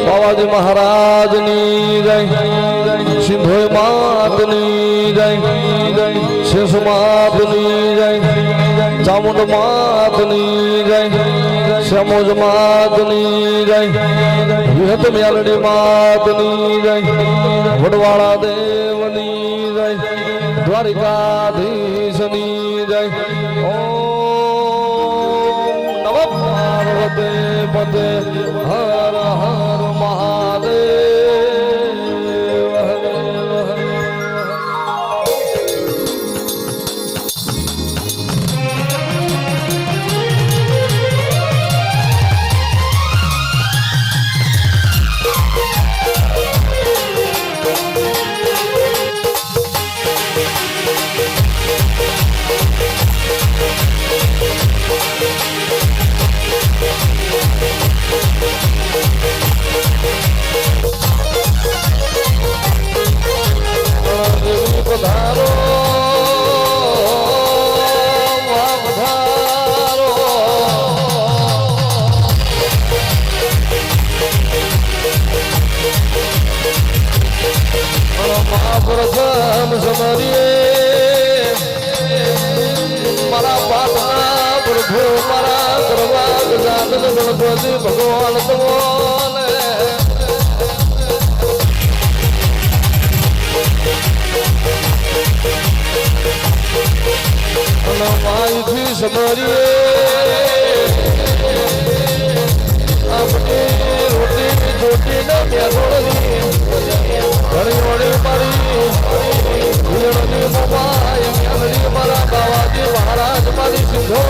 बाबाजी महाराजनी जय सिंधोई मातनी जय शेष मातनी जय चामुंड मातनी जय समोज मातनी जय विहत म्यालडी मातनी जय वडवाड़ा देवनी जय द्वारिकाधीशनी जय पार्वती पते हर हर महादेव गणपति भगवान माई थी समरिए अपनी रोटी छोटी न प्यारोड़ी घड़ी घड़ी मारी मोबाइल मारा बाबाजी महाराज मारी सिंधो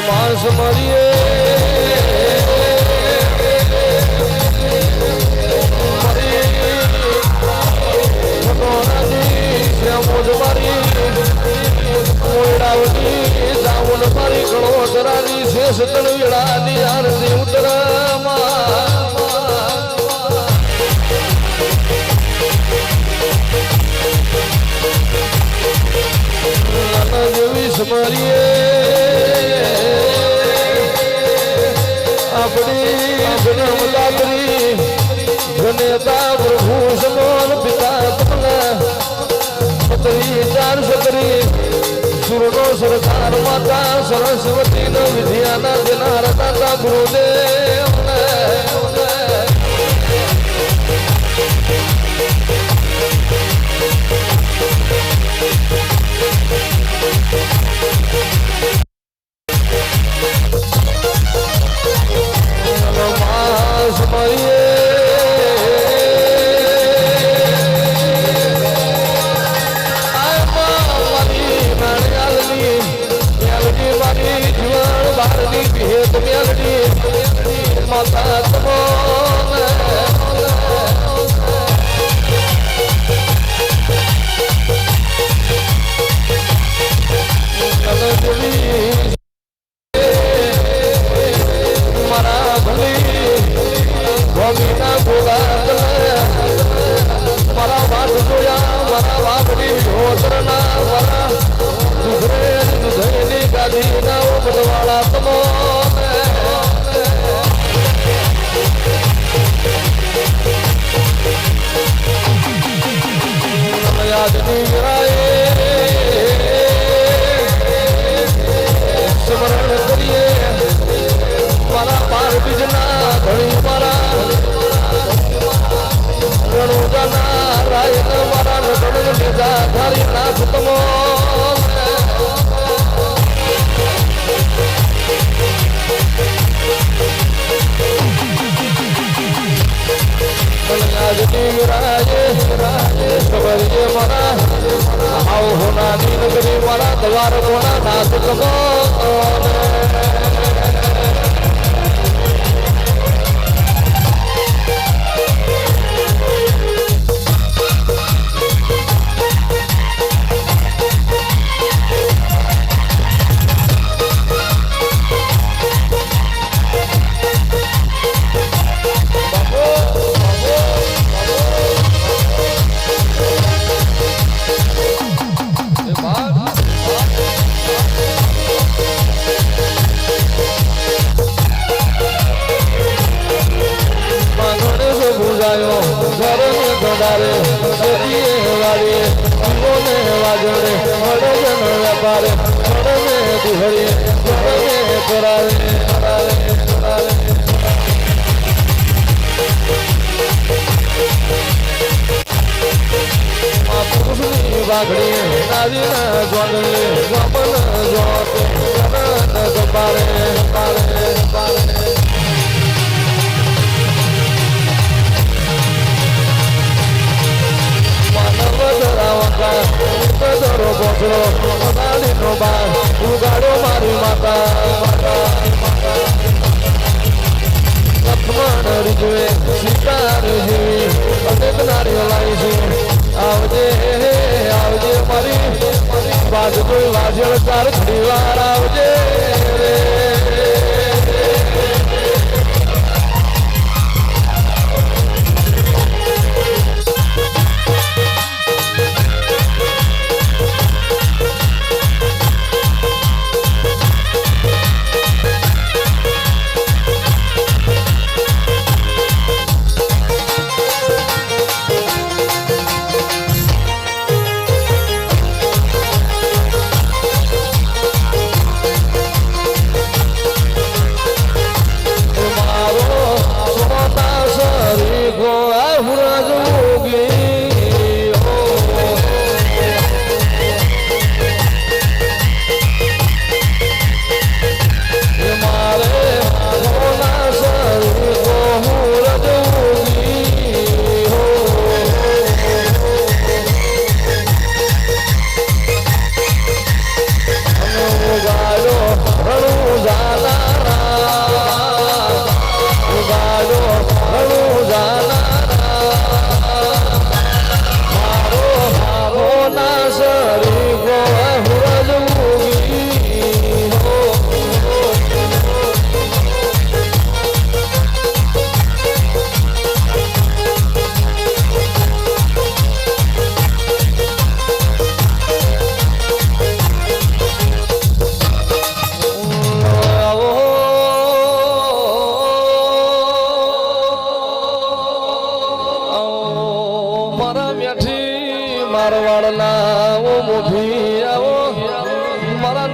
मास मरिए श्यामोज मारी मोडावती जामुन मारी गणोदरानी शेष तळविळानी आरती उतरमा સમરીએ આપણી જન્મદાત્રી જનેતા પ્રભુ સમાન પિતા તમને સતરી ચાર સતરી સુરનો સરકાર માતા સરસ્વતી નો વિદ્યાના દેનાર દાતા ગુરુદેવ દ્વાર કોના નાથ કમો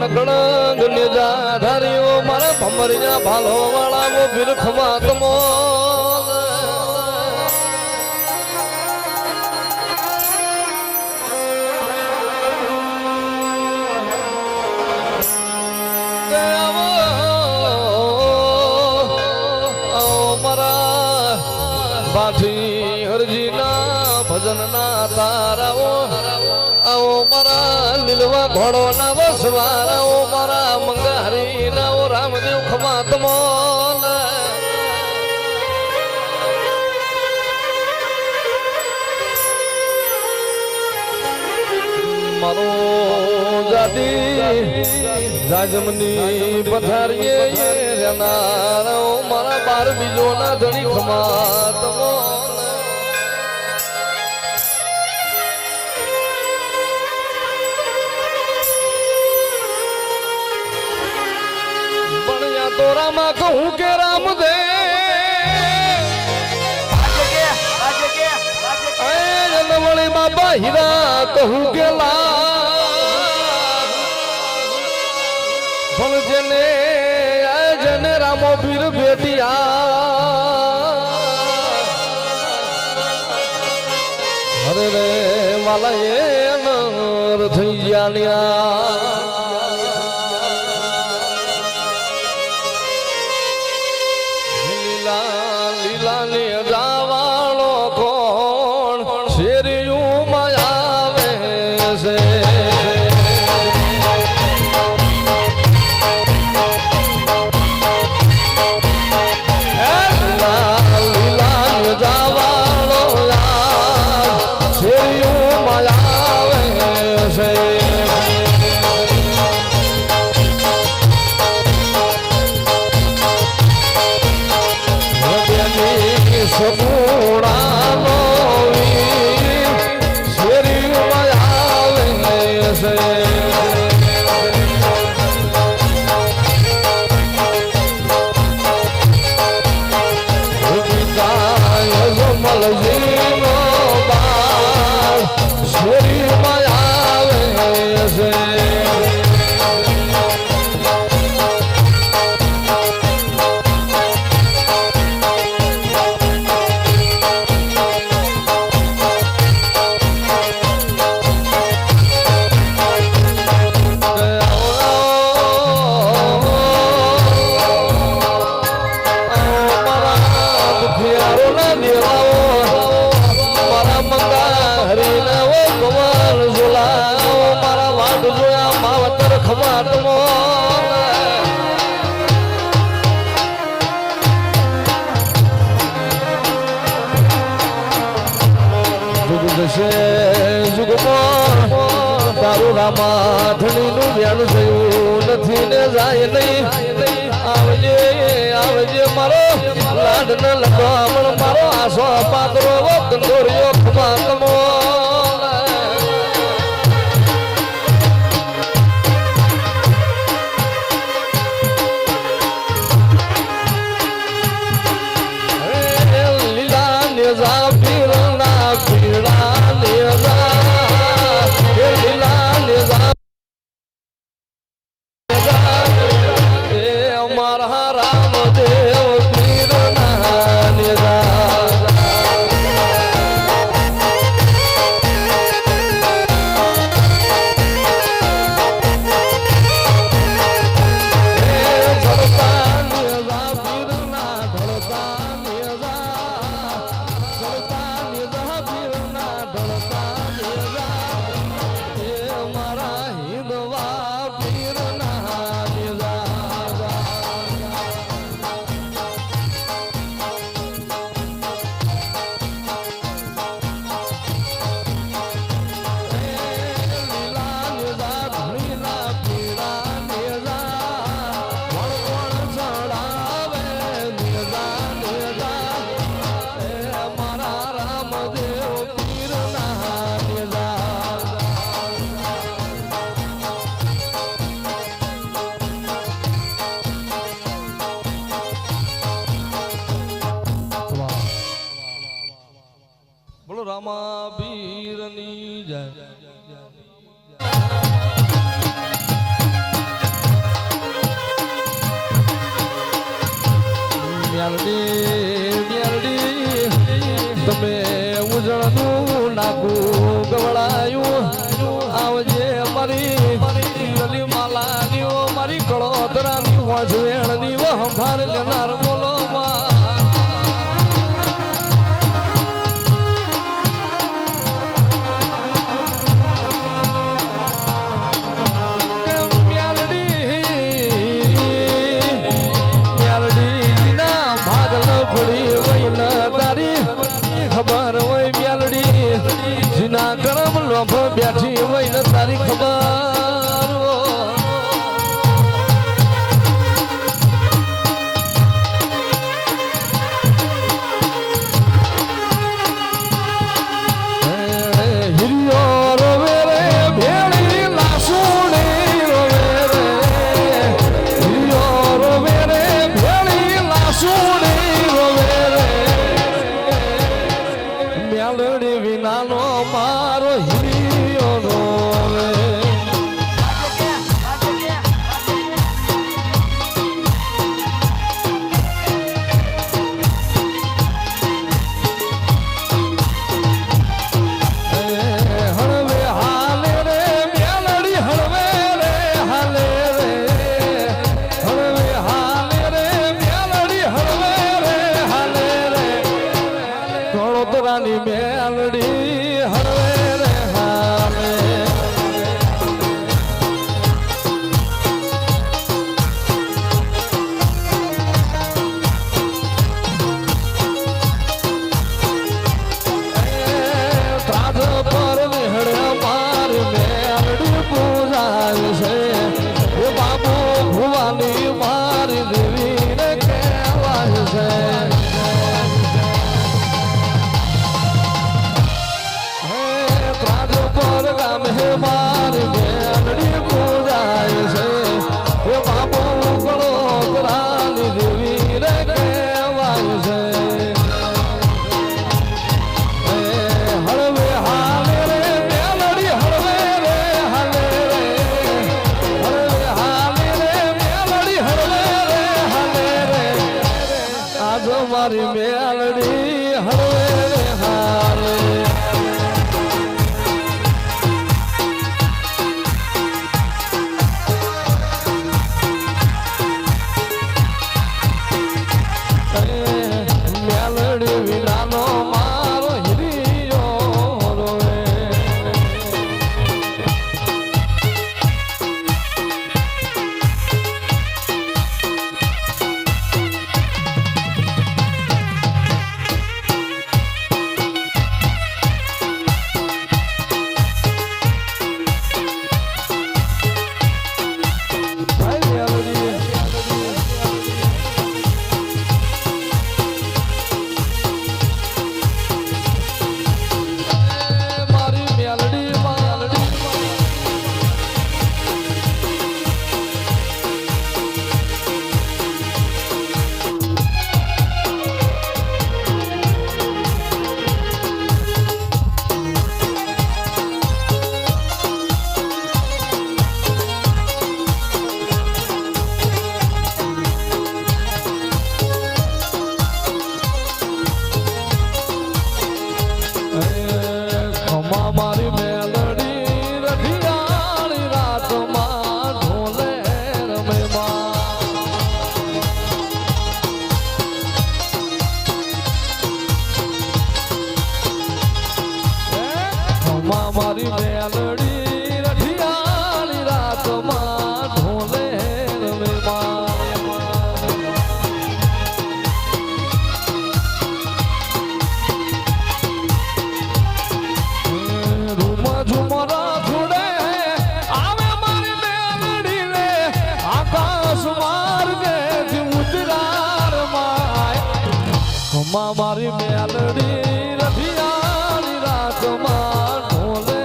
નકળંગ નિજાધારીઓ મારા ભમરિયા ભાલો વાળા બિરખમાં તમો બાથી હરજીના ભજનના તારાઓ આવો મારા લીલવા ઘોડો ના વસવારાઓ મારા મંગારી નાઓ રામદેવ ખમા તમો મારો જાતી રાજમની પથારીએ રેનારાઓ મારા બાર બીજો ના ધણી ખમા તમો તોરામાં કહું કે રામ દે વળી બાબા હીરા કહું કે લા જેને જેને રામો પીર ભેટિયા અરે રે વાલા એ નર થઈ ગયા તારું રામા ધણી નું વ્યાન થયું નથી ને જાય નહીં આવજે આવજે મારો લાડ ન લગામણ મારો આસો પાત્રો કંદોરિયો ખમા તમો લીલા નેજા પીરના પીડા નેજા હાર લેનાર બોલો ખબર હોય મ્યાલડી જીના કરમ લોભ બેઠી હોય ને તારી ખબર હિરિયો રોવે રે ભેળી લાસુડી રોવે રે હિરિયો રોવે રે ભેળી લાસુડી રોવે રે મ્યાલડી વિનાનો મારો હિરિયો રોવે હળવે હાલે રે મ્યાલડી હળવે રે હાલે રે હળવે હાલે રે મ્યાલડી હળવે રે હાલે રે ગણોતરાની મ્યાલડી હળવે રે હાલે ત્રાજ પર વિહળે મારી મ્યાલડી પૂજાય છે એ બાબુ ભુવાની મારી દેવીને કહેવાય છે ત્રાજ પર ગામે મારી મ્યાલડી પૂજાય છે એ બાબુ ગણોતરાની દેવીને કહેવાય છે હળવે હાલે રે મ્યાલડી હળવે રે હાલે રે હળવે હાલે રે મ્યાલડી હળવે રે હાલે રે આજ મારી મ્યાલડી હળવે રે હાલે મ્યાલડી વિનાનો મારો હિરિયો રોવે મારી મ્યાલડી મ્યાલડી ખમા મારી મેલડી રઢિયાળી રાતમાં ઢોલે રમે ખમા મારી મેલડી રઢિયાળી રાતમાં ઢોલે રમે રૂમા ઝુમરા થોડે આવે મારી મેલડી રે આકાશ માર્ગે ઉતરાર માય ખમા મારી મેલડી રઢિયાળી રાતમાં ઢોલે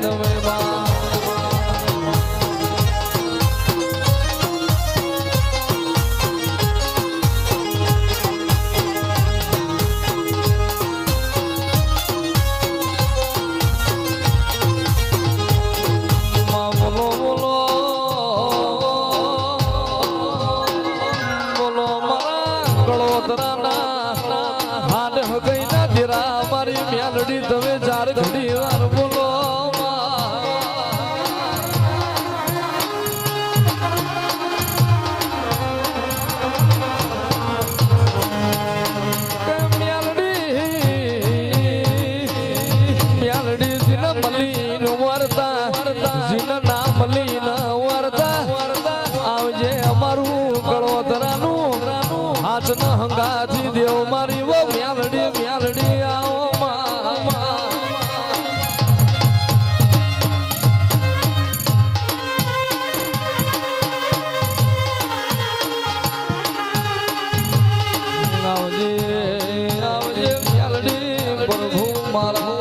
રમે બોલો બોલો બોલો મારા ગળોતરાના હાડ હગઈના ભલી ના વરતા આવજે અમારું કળોતરાનું હાથ ન હંગાથી દેવ મારી વો મ્યાલડી આવો આવજે મ્યાલડી પ્રભુ મારા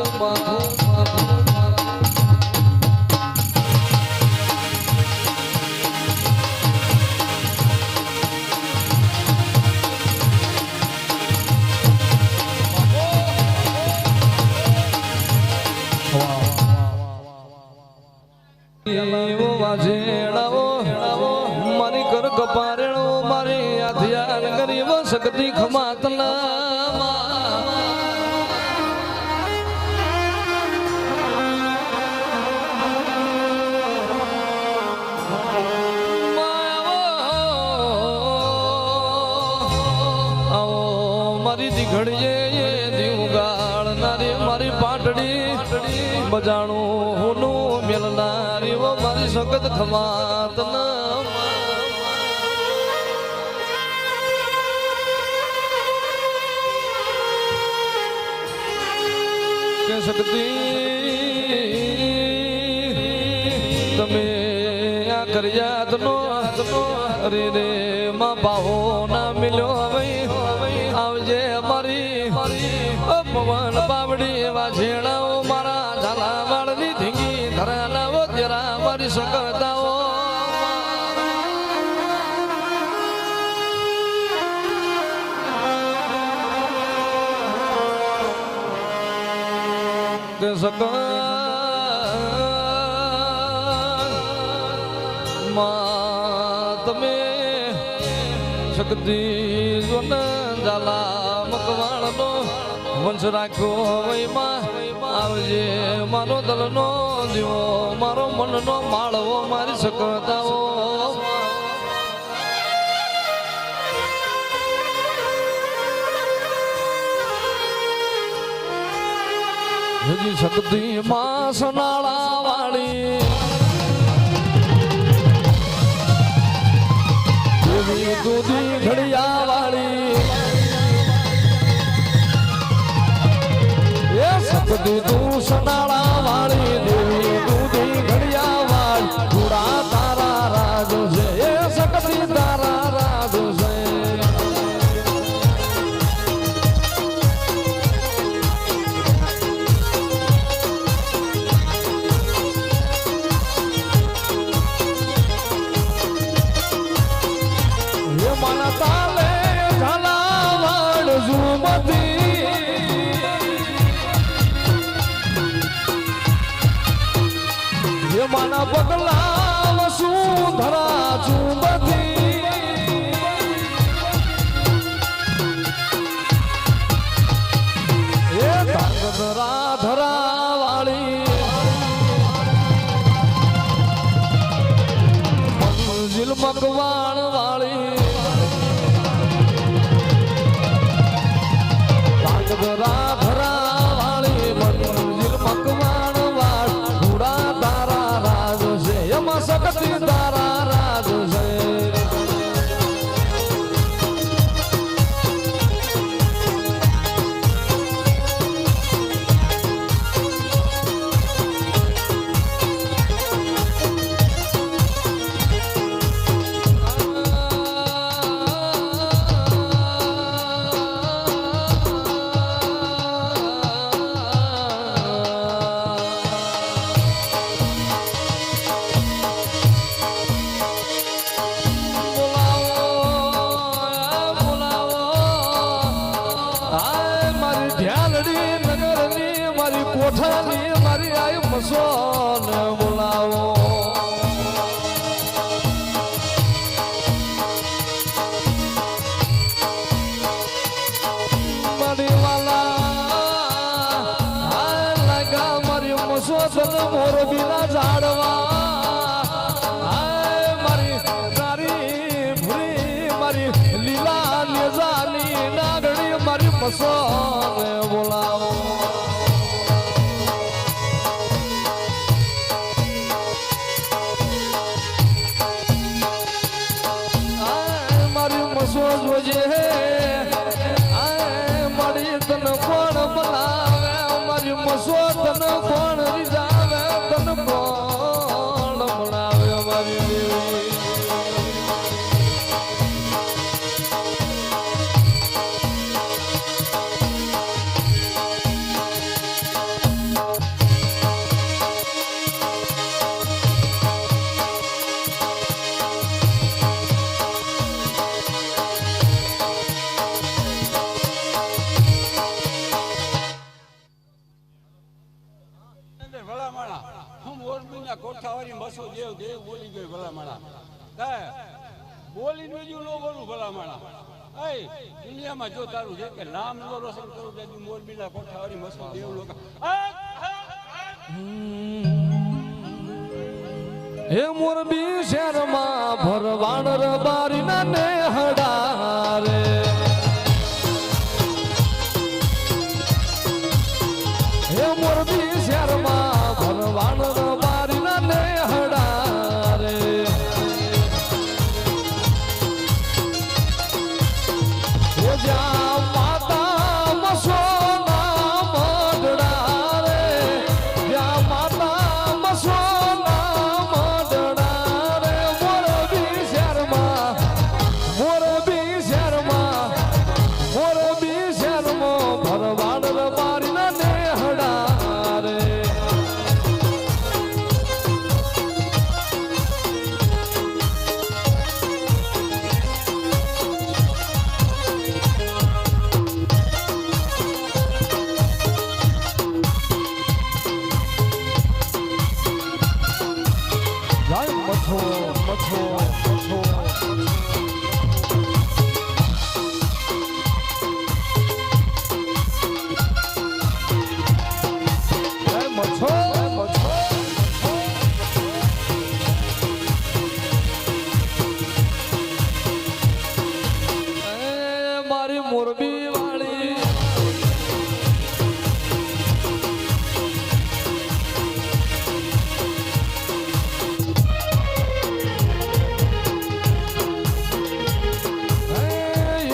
મારી કર કપારેણો મારી આધિયાર ગરીબ શક્તિ ખમાતલા મારી દીઘડીએ દીવગાળ નારી મારી પાટડી બજાણું હોનું મેલનારી વો મારી સખત ખમાત કે શક્તિ તમે આ કર્યાતનો અરે રે માં બાહો ના મિલ્યો હવે આવજે મારી પવન બાવડી એવા ઝેણાઓ મારા ઝાલા વાળની ધીંગી ધરાનાઓ તેરા મારી શકતાઓ કે સક માં તમે શક્તિ જોન ઝાલા મકવાણનો વંશ રાખ્યો વયમાં આવજે મારો દલનો દીવો મારો મનનો માળવો મારી શકતાઓ હજી શક્તિ માં સનાળા વાળી દેવી દૂધી ઘડિયા વાળી શક્તિ તું સનાળા વાળી દેવી દૂધી ઘડિયા વાળી ગુડા તારા રાજ છે એ શક્તિ તારા રાજ છે એ માના તાલે ઝાલા વાળ ઝુમતી માના પગલા વસુંધરા ચુંબતી એ ધરા ધરા વાળી મંજિલ મકવાણ વાળી ધરા ધરા વાળી મંજિલ મકવાણ વાળી ગુડા તારા શક્તિ તારા રાજ છે કોઠાની મારી આઈ મસોન બોલાવો મારી વાલા લગા મારી મસોન મોર બીના ઝાડવા મારી તારી ભૂરી મારી લીલા લેજાની નાગણી મારી મસોન બોલાવો મસો જોજે આ મારી તન કોણ બોલાવે મારી મસો તન કોણ રીઝાવે તન કોણ બોલાવે મારી દેવી કોઠાવાળી મસો દેવ દેવ બોલી ગયો ભલા માણા બોલી બીજું નો બોલું ભલા માણા એ દુનિયામાં જો તારું છે કે નામ નો રોશન કરું દેજું મોરબીના કોઠાવાળી મસો દેવ લોકો હે મોરબી શહેરમાં ભરવાણ રબારી ના નેહડા રે હે મોરબી શહેરમાં ભરવાણ રબારી ના નેહડા રે હે જ્યાં માતા મસો ના મઢડા રે જ્યાં માતા મસો મોરબી વાળી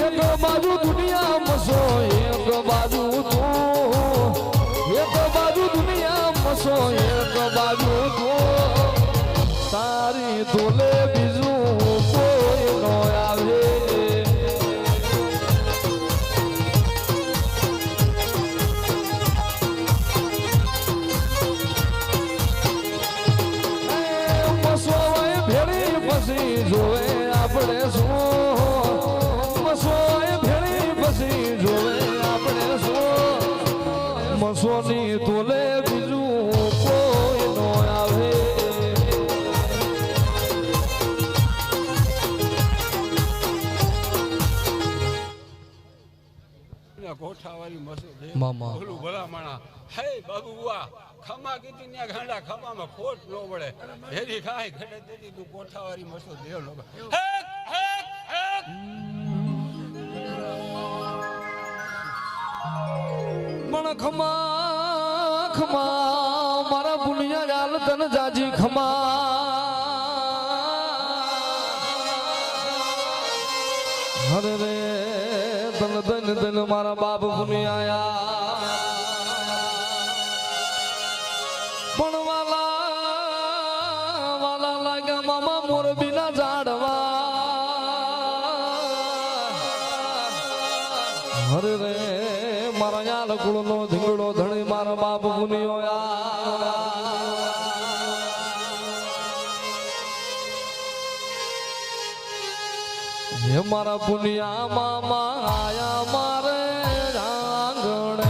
એક બાજુ દુનિયા મસો એક બાજુ તું એક બાજુ દુનિયા મસો એક બાજુ તું તારી તોલે બીજું કોઈ નો આવે જોવે આપણે શું મસોય ભેળી પછી જોવે આપણે શું મસોની તોલે બીજું કોઈ નો આવે કોઠાવાળી મસો મામા બોલું ભલા માણા હે બાબુ બુઆ ખમા કીધી ને ગાંડા ખમામાં ખોટ ન મળે હેરી ખાય ઘડે દેતી તું કોઠાવાળી મસો દેવ નો મણ ખમા ખમા મારા પુનિયા ગાલ તન જાજી ખમા હરે રે તન તન તન મારા બાપ પુનિયા પણ વાલા લાગ્યા મામા મોરબી ના ઝાડવા હરે રે મારા યાલ કુળ નો ધીંગડો ધણી મારા બાપ પુનિયો હે મારા પુનિયા મામા આયા મારે આંગણે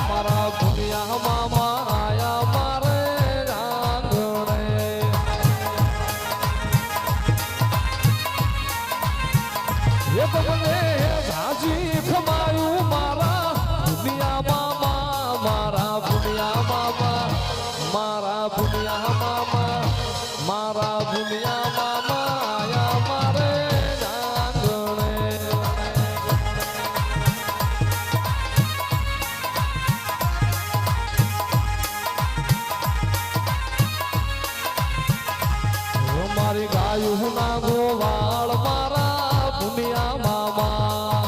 મારા પુનિયા મામા આયા મારે આંગણે એક મને ઝાંઝી ખમાયું મારા પુનિયા મામા મારા પુનિયા મામા મારા પુનિયા મામા મારા પુનિયા મામા આયા મારે આંગણે ગાયું ના ગોવાળ મારા ભૂમિયા મામા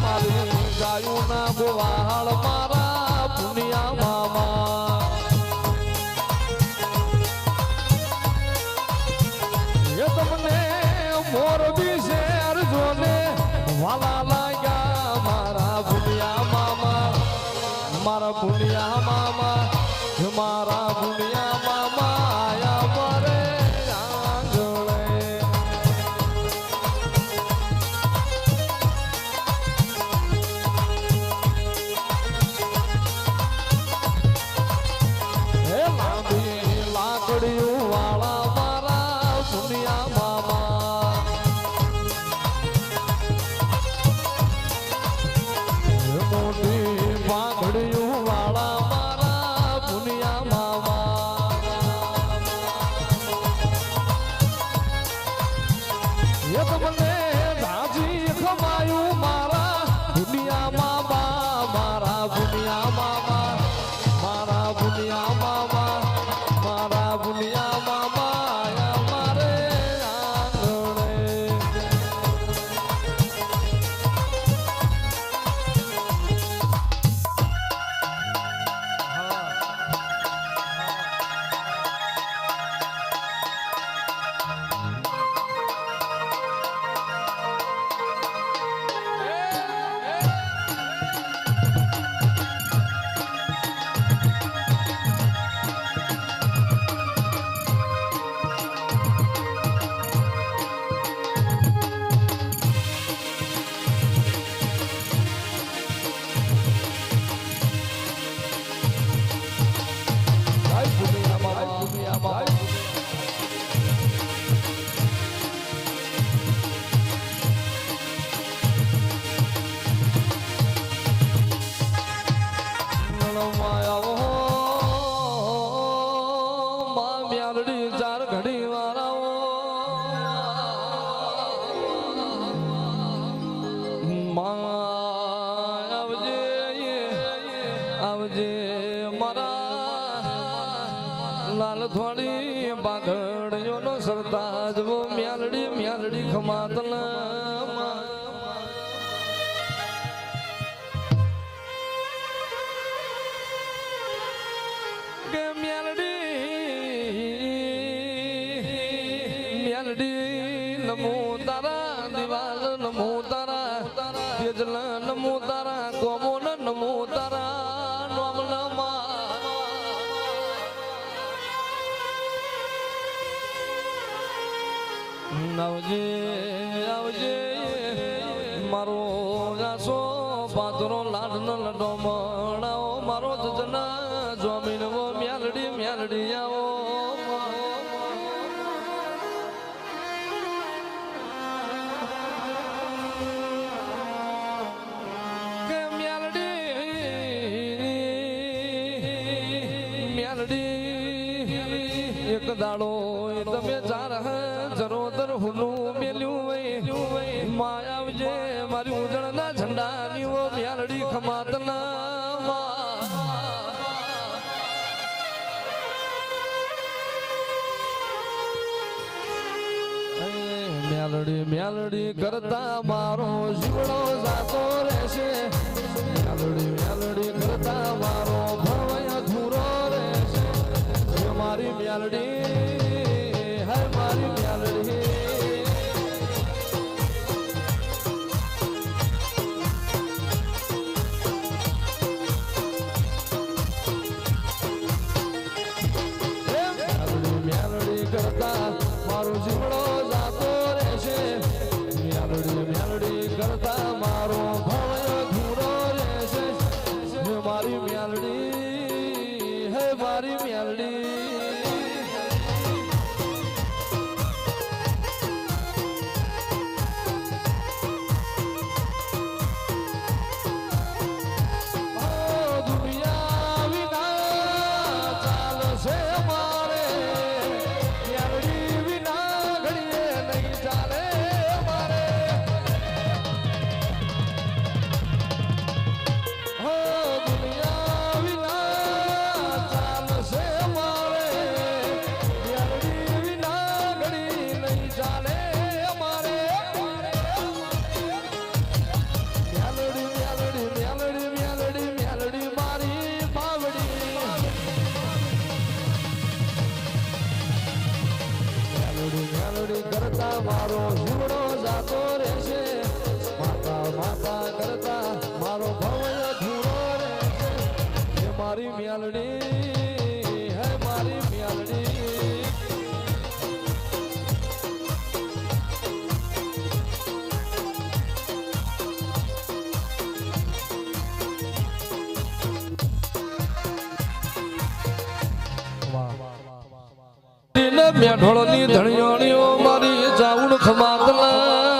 મારી ગાયું ના ગોવાળ મારા ભૂમિયા મામા એ તમને મોરબી શેર જોને વાલા લાગ્યા મારા ભૂમિયા મામા મારા ભૂમિયા મામા મારા ભૂમિયા મામા આયા મારે આંગણે હે લાંબી લાકડીયું વાળા મારા ભૂમિયા મામા મોટી પાઘડીયું વાળા મારા ભૂમિયા મામા એ તમને ધાજી ખમાયું મારા ભૂમિયા મામા મારા ભૂમિયા મામા મારા ભૂમિયા મામા મારા ભૂમિયા મામા આયા મારે આંગણે ચાર ઘડી વાળાઓ આવજે મારા લાલ થોડી બાઘડીઓનો સરતાજ વો મ્યાલડી મ્યાલડી ખમાતલા કે મ્યાલડી નમો તારા દિવાલ નમો તારા તેજલા નમો તારા કોમોન નમો તારા નોમ નમા આવજે આવજે મારો આસો પાતરો લાડ ન લડો મણાઓ મારો જના જમીન વો મ્યાલડી મ્યાલડી આવો એક દાડો તમે ચાર જરોદર હુનું મેલ્યું માં આવજે મારી ઉજળના ઝંડા નીવો મ્યાલડી ખમાતના મ્યાલડી મ્યાલડી કરતા મારો જીવડો જાતો રહેશે મ્યાલડી મ્યાલડી કરતા મારો ભવય ધૂરો રહેશે મારી મ્યાલડી હે મારી મ્યાલડી મ્યાલડી કરતા મારો જીવડો જાતો રહેશે મ્યાલડી મ્યાલડી કરતા મારો મારો જીવડો જાતો રહેશે માતા માતા કરતા મારો ભવય ધૂળો રહેશે હે મારી મ્યાલડી હે મારી મ્યાલડી મેઢોળની ધણિયાણીઓ મારી જાઉણ ખમાતલા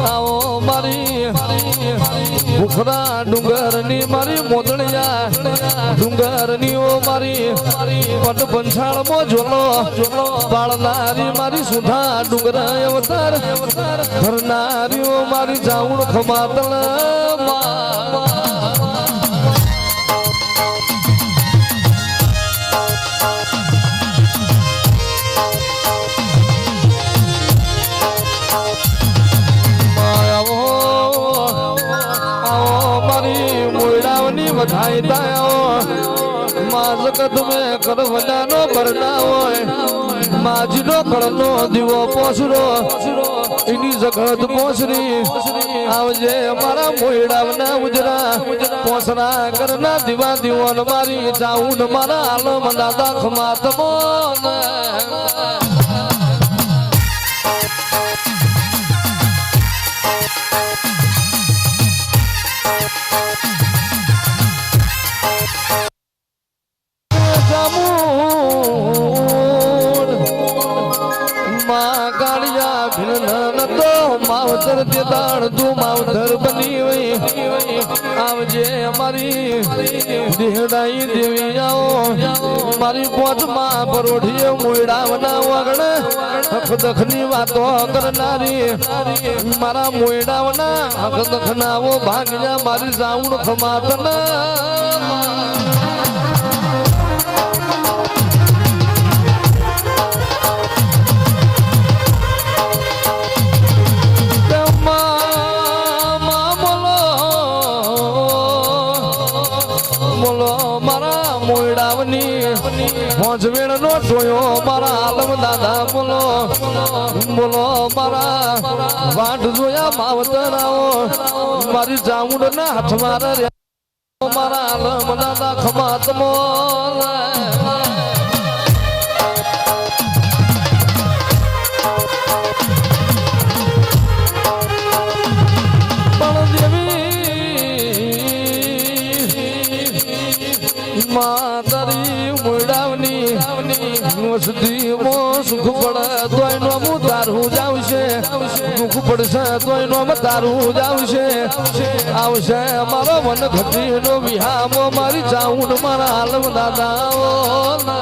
આવો મારી ભૂખરા ડુંગરની મારી મોદણિયા ડુંગરની ઓ મારી પટ પંછાળમાં ઝોલો બાળનારી મારી સુધા ડુંગર અવતાર ભરનારી ઓ મારી જાઉણ ખમાતલ વધાઈ તાયો માં જગત મે કરવડાનો બરડા હોય માજીનો કળનો દીવો પોસરો એની જગત પોસરી આવજે મારા મોયડાવના ઉજરા પોસરા કરના દીવા દીવન મારી જાઉન મારા આલમ દાદા ખમાતમો માવતર તે દાણ તું માવતર બની હોય આવજે અમારી દેહડાઈ દેવી આવો મારી પોચમાં પરોઠીએ મોયડાવના વગણ હકદખની વાતો કરનારી મારા મોયડાવના હકદખનાવો ભાગ્યા મારી જાઉણ ખમાતના મોજવેણ નો જોયો મારા આલમ દાદા બોલો બોલો મારા વાટ જોયા માવતરાઓ મારી જાઉંડ ના હાથ મારા આલમ દાદા ખમાતમો માતારી મુડાવની વસતી મો સુખ પડે તોય નો મુ તારું જાવશે દુઃખ પડશે તોય નો તારું જાવશે આવશે મારો મન ઘટી નો વિહામો મારી જાઉં મારા આલમ દાદાઓ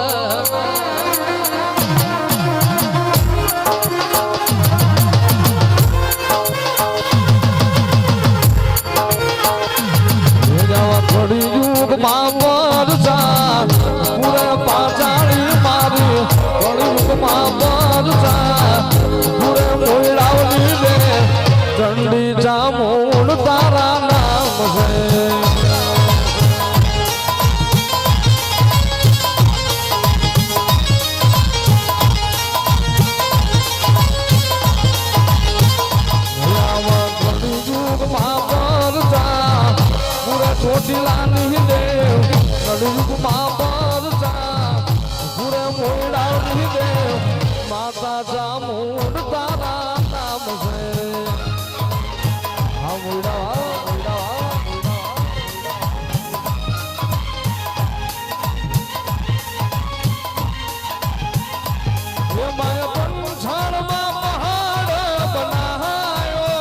થોડી યુગ માં પરસા પૂરે પાચાળી મારી થોડી યુગ માં પરસા પૂરે મોયડાવની લે ચંડી ચામુંડ તારા નામ છે ચોટીલાની દેવ કળયુગમાં પરસા પૂરે મોયડાવની દેવ માતા ચામુંડ તારા નામ છે હા મોયડા એ માય પંછાળમાં પહાડ બનાયો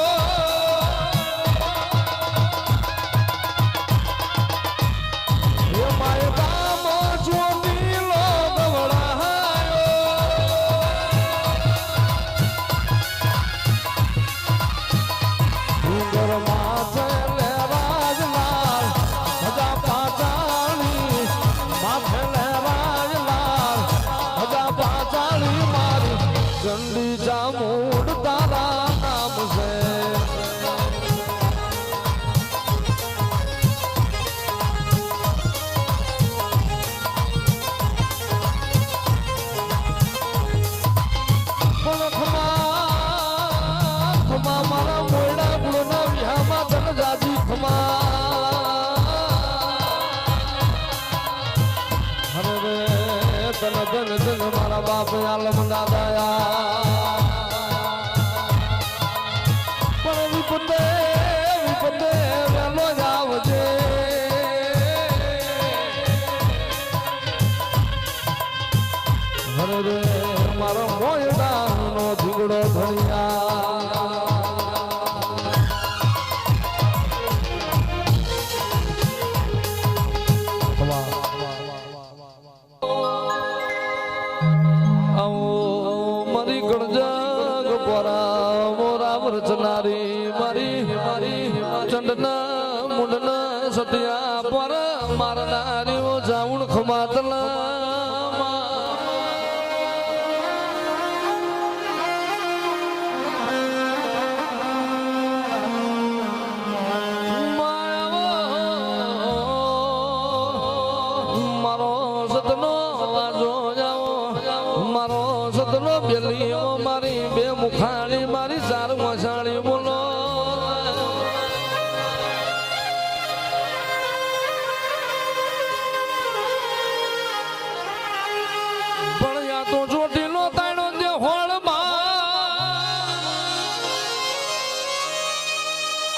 એ માય ગામ તન તન તન મારા બાપ આલમ દાદાયા પણ વિપતે વિપતે વેલો જ આવજે હરે રે મારો મોયડાનો ધીગડો ધણિયા મારી ગણજગ પોરા મોરા રચનારી મારી મારી ચંડના મુંડના સત્યા પર મારનારી જાઉણ ખમાતલા મારી બે મુખાણી મારી ચાર મસાણી બોલો પણ યા તો ચોટીલો તાણો જે હોળમાં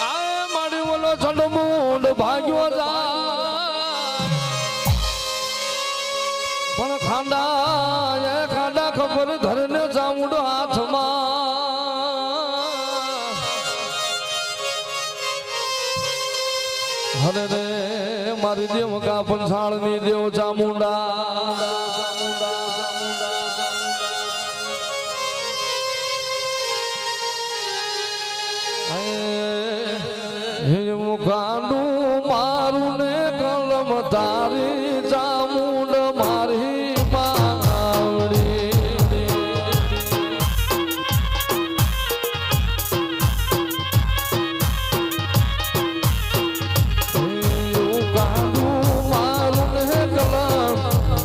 આ મારી બોલો છંડમૂંડ ભાગ્યો જા પણ ખાંડા ખાંડા ખબર ધરને ચામુંડો હાથમાં હરે રે મારી દેવ કા પંસાળની દેવ ચામુંડા મુખાંડું મારું ને કલમ તારી ચામુંડ મારી પાવડી મુખાંડું મારું ને કલમ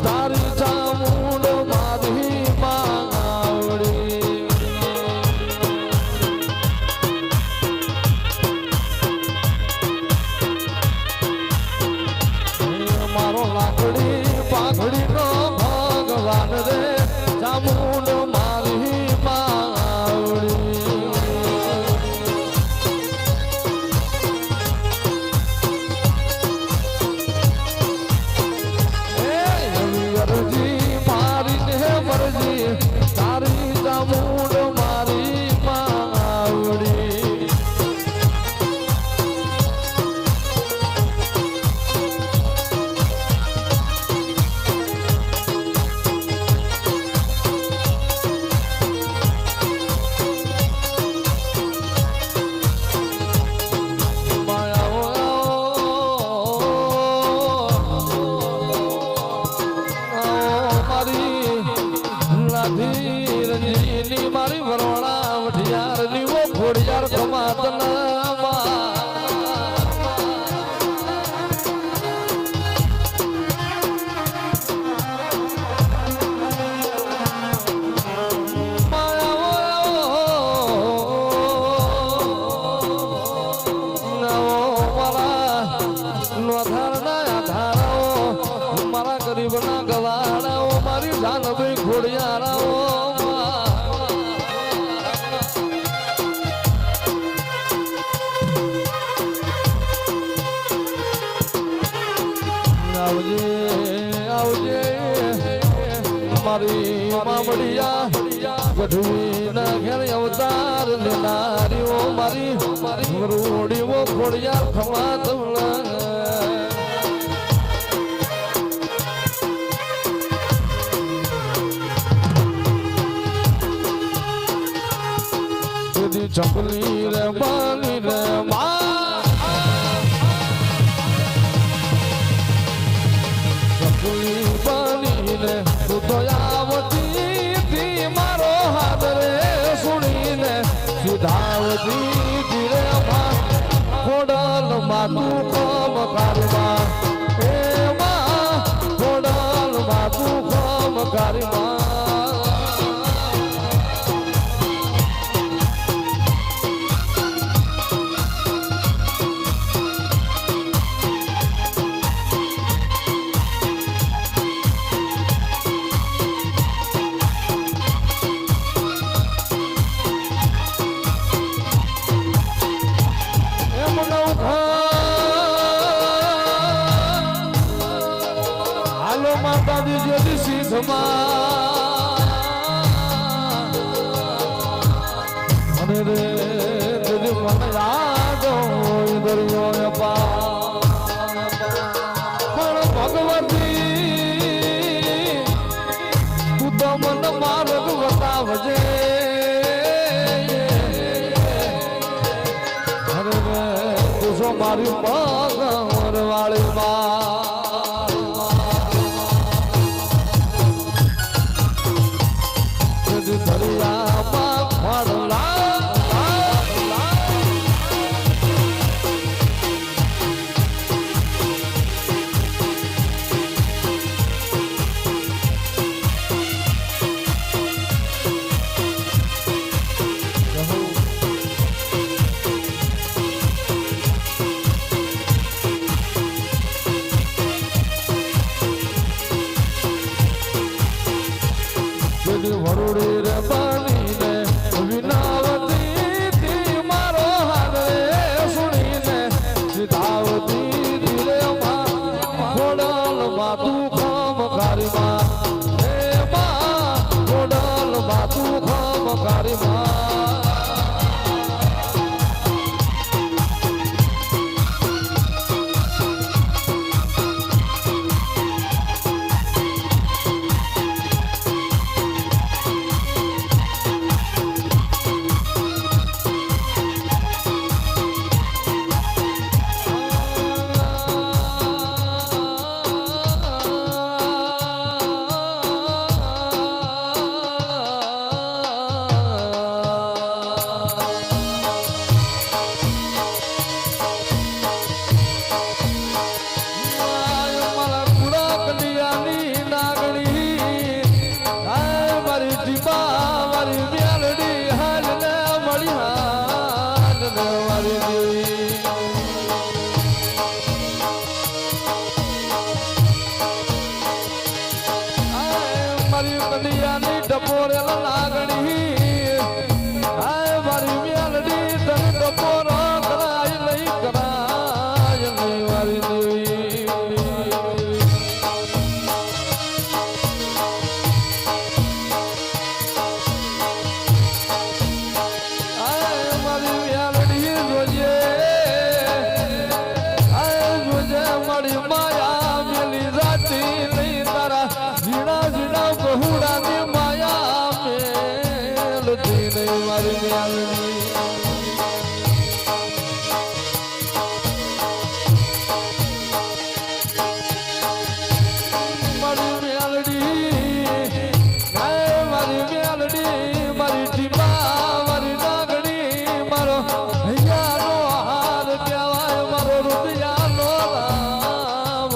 તારી ચામુંડ મારી પાવડી મારો લાકડી પાઘડી નો ભગવાન રે ચામુંડ મારી પાવડી અરજી મારી ને મરજી તારી ચામુંડ મારી પાવડી મારી વરોણા વઢિયાર ની વો ઘોડિયાર કમાતના મારા ગરીબના ગવાડાઓ મારી જાનભાઈ ઘોડિયારાઓ આવજે આવજે મારી મામડિયા ગઢવી ના ઘેર અવતાર લેનારીઓ મારી રોડીઓ ખોડિયાર ખમા તવલા ચપલી રે બાલી રે ચપલી બાલી રે તું તો આવતી મારો હાથ રે સુણીને સુધાવતી ધીરે ખોડલ માતું કમ કારમાં એમાં ખોડલ માતું કમ કારમાં મારી જ્યોતિ સીધમાં અને રે તુજી મને યાદ હોય દરિયો પણ ભગવતી તું તો મને માર્ગ બતાવજે અરે રે તું છો મારી મગર વાળી દરિયામાં ફરલા વરુડી રે બનીને વિનાવતી થી મારો હારે સુણીને સીધાવતી ધીરે ખોડલ માતું ખમ કારીમાં હે માં ખોડલ માતું ખમ કારીમાં ટપોરેલ લાગણી આય મારી મેલડી તને ટપોરો કરાય લઈ કરાય લઈ વારી દેવી આય મારી મેલડી જોજે આય જોજે મારી માયા મેલી જાતી લઈ તારા ઝીણા ઝીણા બહુડાની મારી મ્યાલડી મારી મ્યાલડી મારી મ્યાલડી મારી ટીમા મારી નાગણી મારો હૈયાનો હાર કહેવાય મારો રૂપિયાનો રામ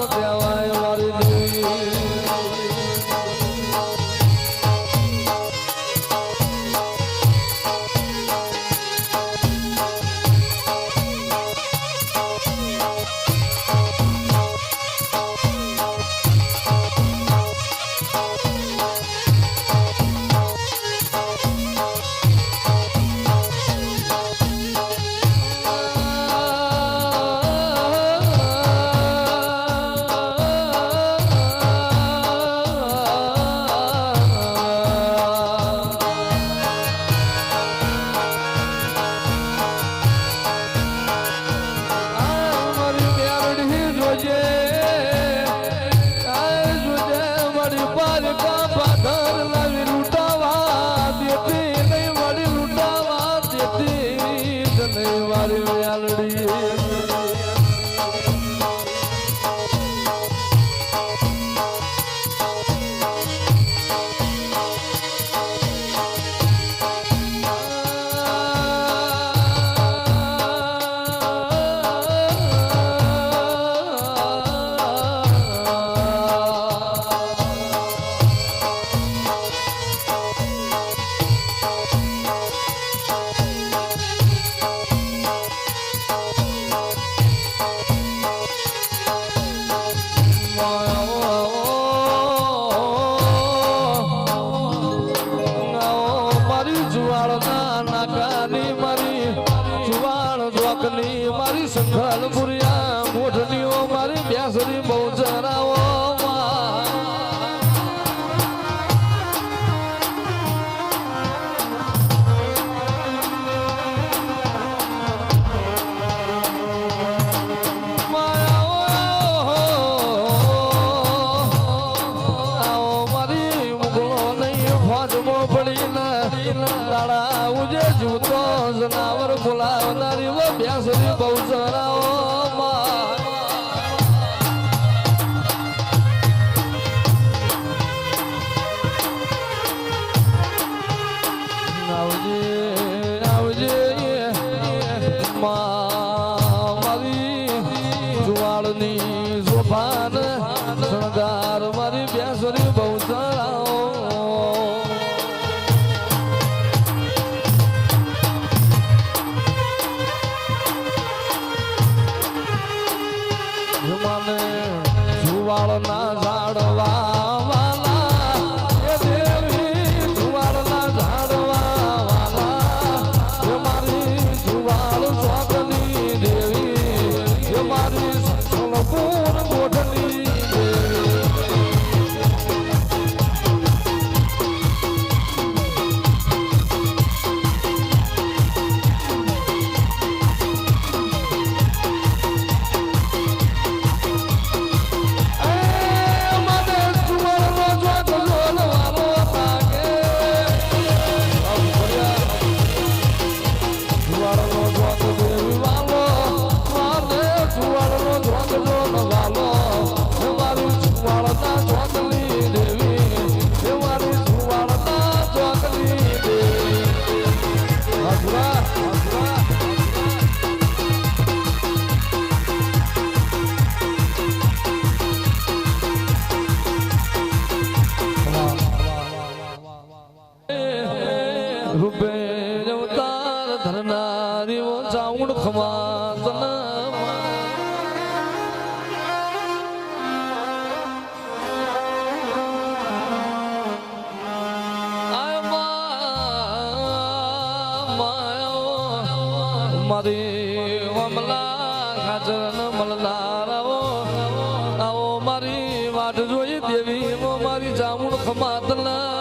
મારી સોફાન શણગાર મારી બેસરી બહુ ચડાવો મને જુવાળના ઝાડવા વાલા એ દેવી જુવાળના ઝાડવા વાલા એ મારી જુવાળ ચોકની દેવી એ મારી સંપૂર્ણ ગોઠની દેવી રૂપે અવતાર ધરનારી ઓ ચાઉણ ખમા મારી અમલા ખાચર મલનારાઓ આવો મારી વાટ જોઈ દેવી મારી ચામુણ ખમાતના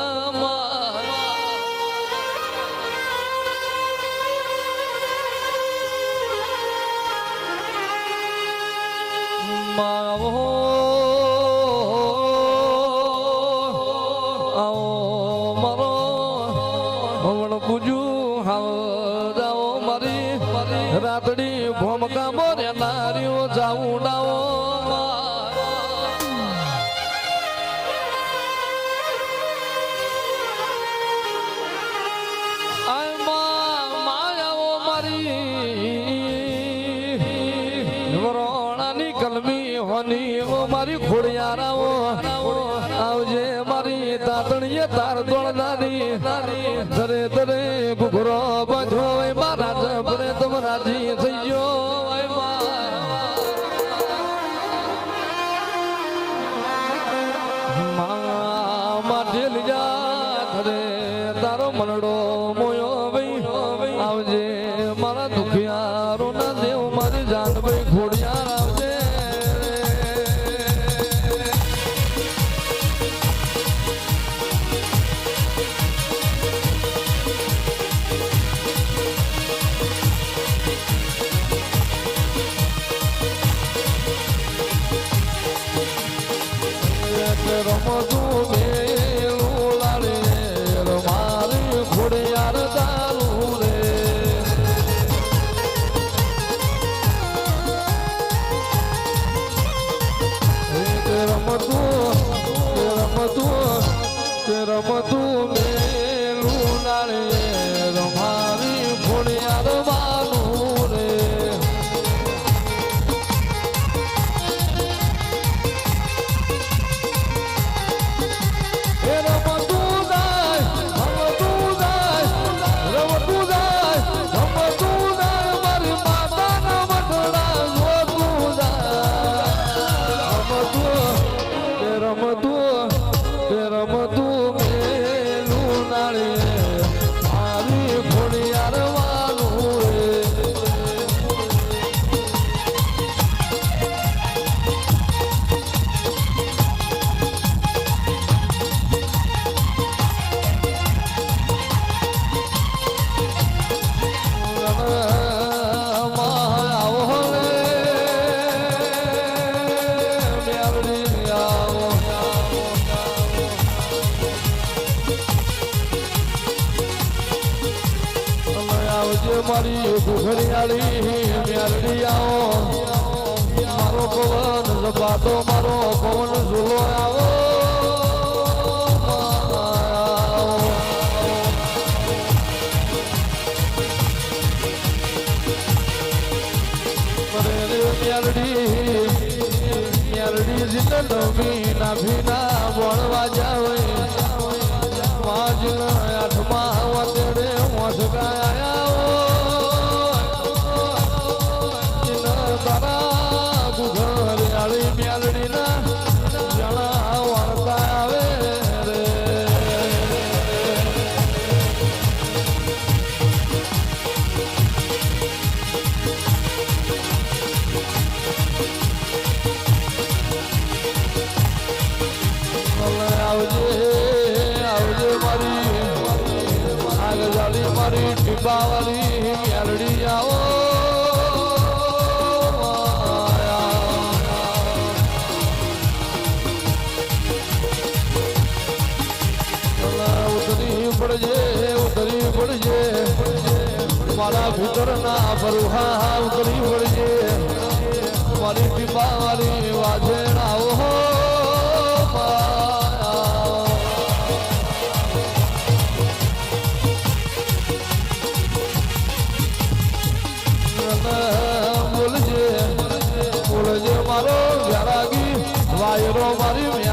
રાતડી ભોમકા મોરે નારીઓ જાઉં ડાવો માયાઓ મારી વરોણાની કલમી હોની ઓ મારી ખોડિયારાઓ આવજે મારી તાતણીએ તાર દોડનારી ધરે ધરે ઘુઘરો બાંધો મારા જબરે રાજી થઈ ગયો માટે લીજા ઘરે તારો મનડો મોયો ભાઈ આવજે મારા દુખિયારો ના દેવ મારી જાન ભાઈ ખોડિયાર આવજે રમતું મેલું લાડે મારી ખોડિયાર દારૂ રે રમતું મેલું લાડે મારી ખોડિયાર બાનું રે મારી ઘડિયાળી મેલડી આવો મારો પવન ઝપાટો મારો પવન ઝૂલો આવો મેલડી નવી ના ભીના બોલવા જાવે વાજના આઠમા વતડે મોસકાયા તારા ગુઘર આળી મ્યાલડી ના જણા વાર્તા આવે રે આવજે મારી આગળ મારી ટીપાવાળી મ્યાલડી આવો ઉતરી પડજે મારા ભીતર ના ભરુહા ઉતરી પડજે મારી ટીપાવાળી વાજેણ આવો બોલજે મારો વ્યારાગી વાયરો મારી